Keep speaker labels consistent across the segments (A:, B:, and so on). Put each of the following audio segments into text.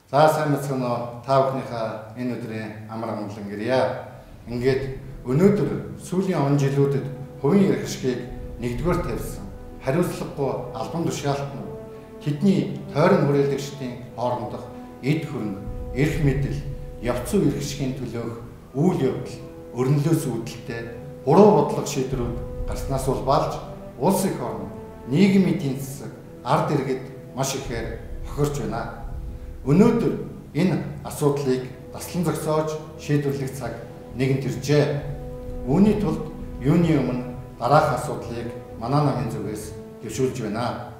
A: За сайн мэцгэнэ та бүхнийхээ энэ өдрийн амар амгалан гэрье. Ингээд өнөөдөр сүүлийн он жилүүдэд хувийн эрх ашгийг нэгдүгээр тавьсан хариуцлагагүй албан тушаалтнууд тэдний тойрон хүрээлэгчдийн хоорондох эд хөрөнгө, эрх мэдэл, явц эрх ашигын төлөөх үйл явдал, өрнөлөөс үүдэлтэй буруу бодлого шийдвэрүүд гарснаас улбаалж улс их орн, нийгмийн эдийн засаг, ард иргэд маш ихээр хохирч байна. Өнөөдөр энэ асуудлыг таслан зогсоож шийдвэрлэх цаг нэгэнт иржээ. Үүний тулд юуны өмнө дараах асуудлыг манай намын зүгээс дэвшүүлж байна.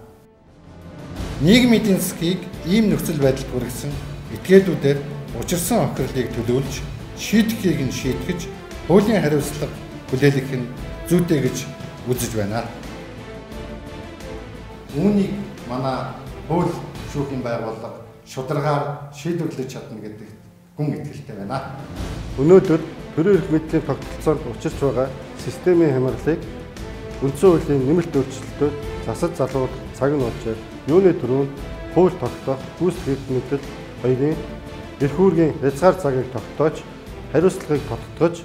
A: Нийгмийн эдийн засгийг ийм нөхцөл байдалд хүргэсэн этгээдүүдээр учирсан охирлыг төлөөлж шийдэхийг нь шийтгэж хуулийн хариуцлага хүлээлгэх нь зүйтэй гэж үзэж байна. Үүнийг манай хууль шүүхийн байгууллага шударгаар шийдвэрлэж чадна гэдэгт гүн итгэлтэй байна.
B: Өнөөдөр төрийн эрх мэдлийн тогтолцоонд учирч байгаа системийн хямралыг үндсэн хуулийн нэмэлт өөрчлөлтөд засаж залруулах цаг нь болж юуны дөрөв хууль тогтоох гүйцэтгэх эрх мэдэл хоёрын эрх үүргийн хязгаар цагийг тогтоож хариуцлагыг тодтогч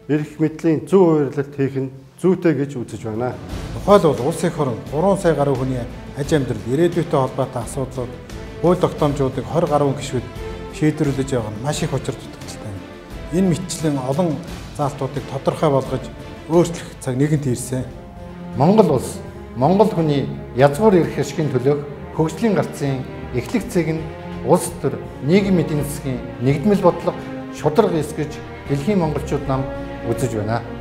B: эрх мэдлийн зөв хуваарлалт хийх нь зүйтэй гэж үзэж байна.
C: Тухайлбал улс их орн 3 сая гаруй хүний аж амьдрал ирээдүйтэй холбоотой асуудлууд хууль тогтоомжуудыг 20 гаруй гишүүд шийдвэрлэж байгаа нь маш их учир дутагдaltaй. Энэ мэтчлэн олон заалтуудыг тодорхой болгож өөрчлөх цаг нэгэнт ирсэн.
A: Монгол улс, Монгол хүний язгуур эрх ашигын төлөөх хөгжлийн гарцын эхлэх цэг нь улс төр нийгмийн эдийн засгийн нэгдмэл бодлого шударга эсгэж дэлхийн монголчууд нам үзэж байна.